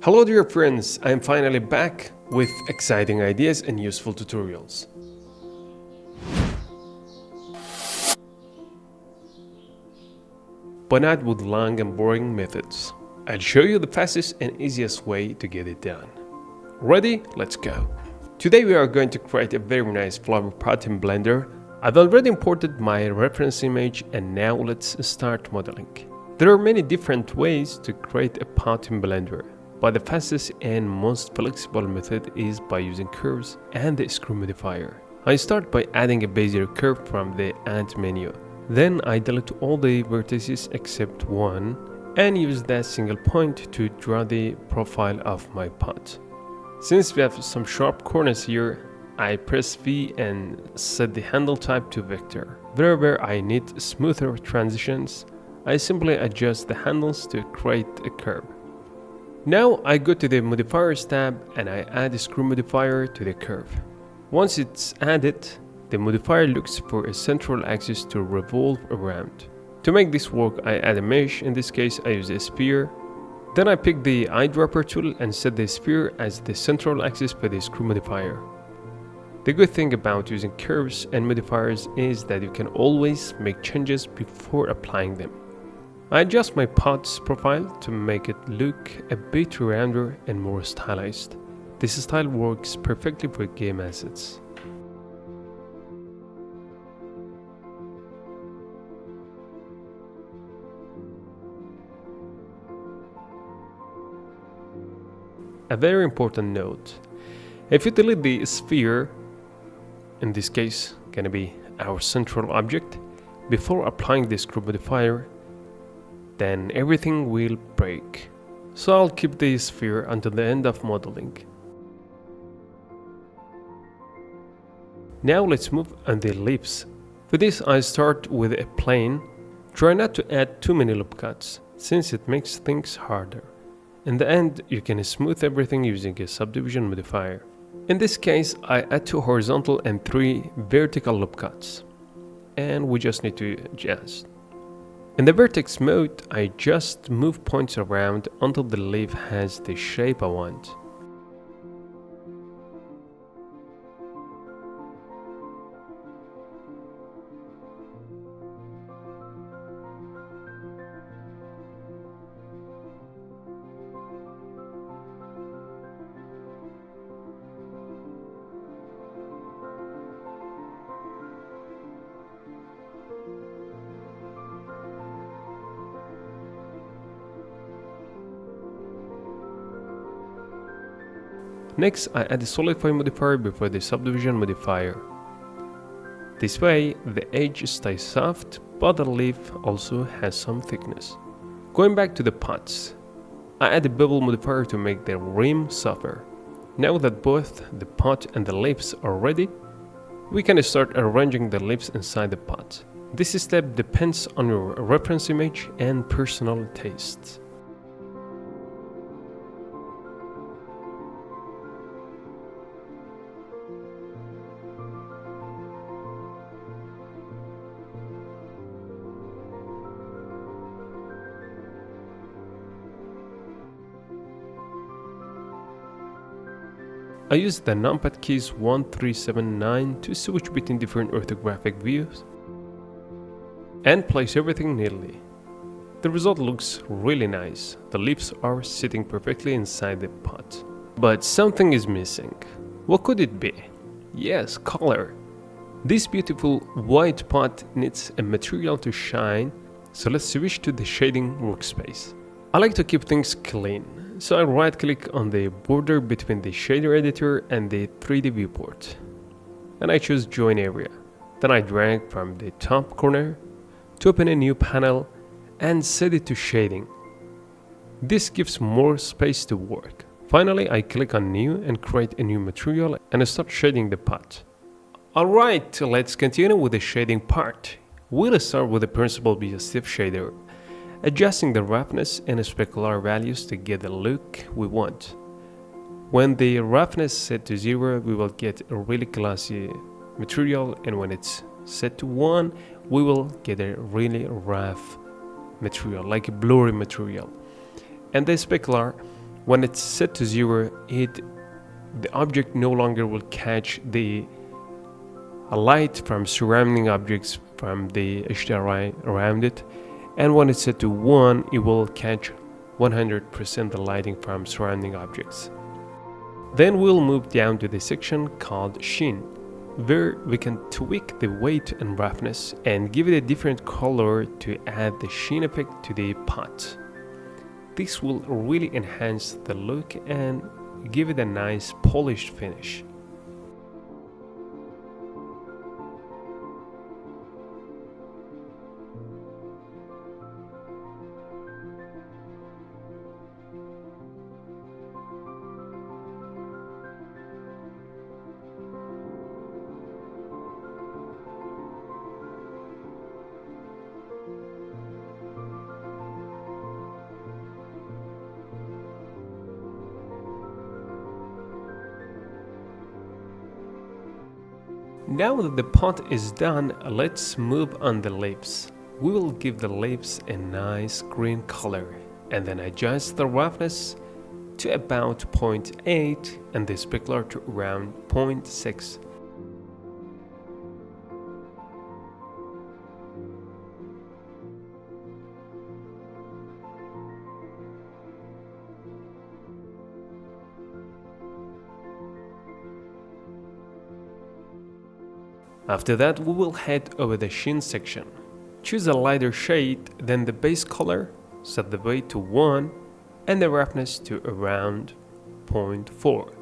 Hello dear friends, I am finally back with exciting ideas and useful tutorials. But not with long and boring methods. I'll show you the fastest and easiest way to get it done. Ready? Let's go. Today we are going to create a very nice flower pot in Blender. I've already imported my reference image and now let's start modeling. There are many different ways to create a pot in Blender, but the fastest and most flexible method is by using curves and the screw modifier. I start by adding a bezier curve from the Add menu. Then I delete all the vertices except one and use that single point to draw the profile of my pot. Since we have some sharp corners here, I press V and set the handle type to vector. Wherever I need smoother transitions, I simply adjust the handles to create a curve. Now I go to the modifiers tab and I add a screw modifier to the curve. Once it's added, the modifier looks for a central axis to revolve around. To make this work, I add a mesh. In this case, I use a sphere. Then I pick the eyedropper tool and set the sphere as the central axis for the screw modifier. The good thing about using curves and modifiers is that you can always make changes before applying them. I adjust my pot's profile to make it look a bit rounder and more stylized. This style works perfectly for game assets. A very important note: if you delete the sphere, in this case gonna be our central object, before applying the screw modifier, then everything will break. So I'll keep the sphere until the end of modeling. Now let's move on the lips. For this I start with a plane. Try not to add too many loop cuts, since it makes things harder. In the end, you can smooth everything using a subdivision modifier. In this case, I add 2 horizontal and 3 vertical loop cuts. And we just need to adjust. In the vertex mode, I just move points around until the leaf has the shape I want. Next, I add the solidify modifier before the subdivision modifier. This way, the edge stays soft, but the leaf also has some thickness. Going back to the pots, I add the bevel modifier to make the rim softer. Now that both the pot and the leaves are ready, we can start arranging the leaves inside the pot. This step depends on your reference image and personal tastes. I use the numpad keys 1, 3, 7, 9 to switch between different orthographic views and place everything neatly. The result looks really nice. The leaves are sitting perfectly inside the pot. But something is missing. What could it be? Yes, color. This beautiful white pot needs a material to shine, so let's switch to the shading workspace. I like to keep things clean. So I right click on the border between the shader editor and the 3D viewport. And I choose join area. Then I drag from the top corner to open a new panel and set it to shading. This gives more space to work. Finally, I click on new and create a new material and I start shading the pot. Alright, let's continue with the shading part. We'll start with the Principled BSF shader, adjusting the roughness and specular values to get the look we want. When the roughness is set to 0, we will get a really glossy material, and when it's set to 1, we will get a really rough material, like a blurry material. And the specular When it's set to 0, the object no longer will catch the light from surrounding objects from the HDRI around it, and when it's set to 1, it will catch 100% the lighting from surrounding objects. Then we'll move down to the section called Sheen, where we can tweak the weight and roughness and give it a different color to add the sheen effect to the pot. This will really enhance the look and give it a nice polished finish. Now that the pot is done, let's move on the leaves. We will give the leaves a nice green color and then adjust the roughness to about 0.8 and the specular to around 0.6. After that, we will head over the sheen section. Choose a lighter shade than the base color, set the weight to 1 and the roughness to around 0.4.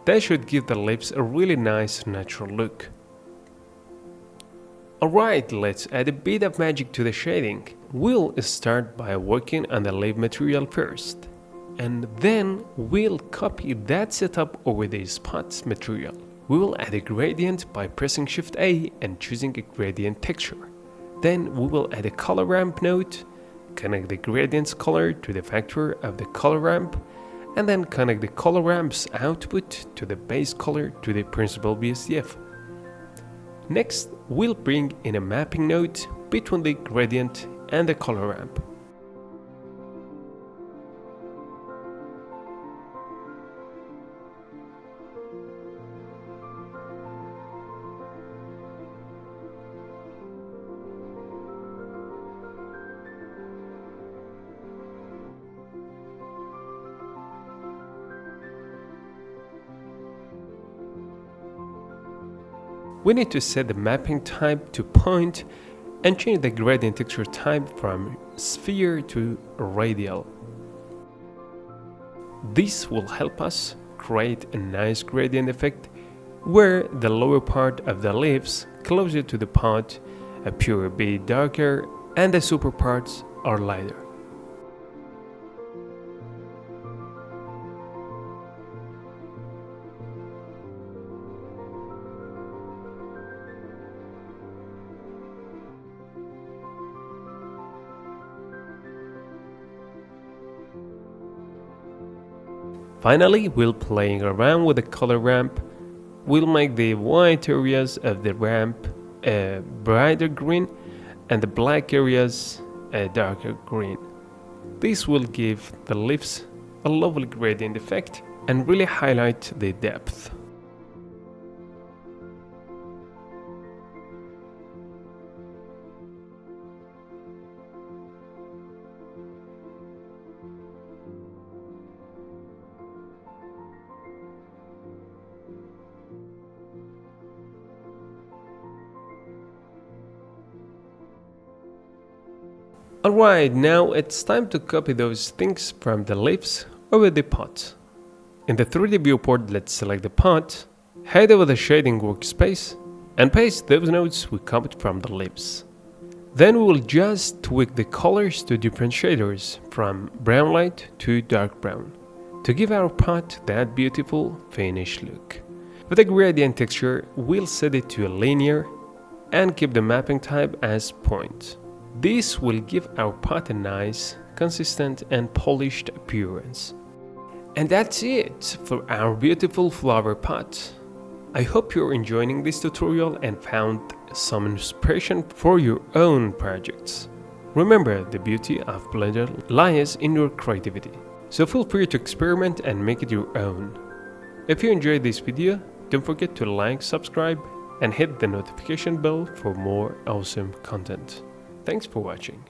That should give the lips a really nice natural look. Alright, let's add a bit of magic to the shading. We'll start by working on the lip material first, and then we'll copy that setup over the spots material. We will add a gradient by pressing Shift A and choosing a gradient texture. Then we will add a color ramp node, connect the gradient's color to the factor of the color ramp, and then connect the color ramp's output to the base color to the principal BSDF. Next, we'll bring in a mapping node between the gradient and the color ramp. We need to set the mapping type to point and change the gradient texture type from sphere to radial. This will help us create a nice gradient effect where the lower part of the leaves closer to the pot appear a bit darker and the super parts are lighter. Finally, while playing around with the color ramp, we'll make the white areas of the ramp a brighter green and the black areas a darker green. This will give the leaves a lovely gradient effect and really highlight the depth. Alright, now it's time to copy those things from the leaves over the pot. In the 3D viewport, let's select the pot, head over the shading workspace, and paste those nodes we copied from the leaves. Then we will just tweak the colors to different shaders, from brown light to dark brown, to give our pot that beautiful finished look. With the gradient texture, we'll set it to a linear and keep the mapping type as point. This will give our pot a nice, consistent and polished appearance. And that's it for our beautiful flower pot. I hope you're enjoying this tutorial and found some inspiration for your own projects. Remember, the beauty of Blender lies in your creativity. So feel free to experiment and make it your own. If you enjoyed this video, don't forget to like, subscribe, and hit the notification bell for more awesome content. Thanks for watching.